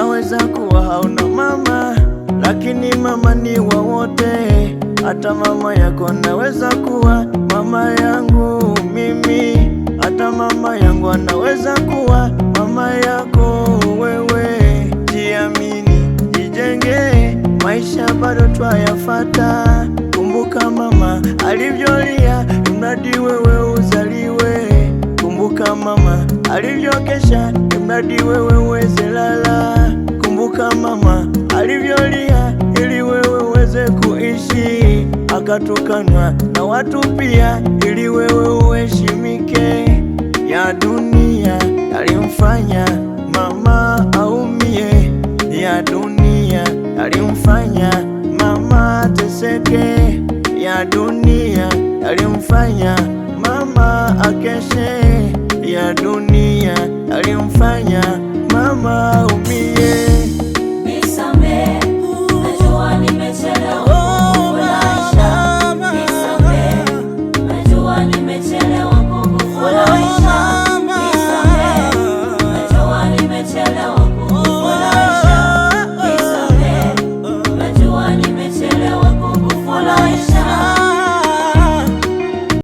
unaweza kuwa hauna mama, lakini mama ni wa wote. Hata mama yako anaweza kuwa mama yangu mimi, hata mama yangu anaweza kuwa mama yako wewe. Jiamini, jijenge, maisha bado twayafata. Kumbuka mama alivyolia imradi wewe uzaliwe. Kumbuka mama alivyokesha imradi wewe uweze lala. Kumbuka mama alivyolia ili wewe uweze kuishi, akatukanwa na watu pia ili wewe uheshimike. Ya dunia yalimfanya mama aumie, ya dunia yalimfanya mama ateseke, ya dunia yalimfanya mama akeshe, ya dunia yalimfanya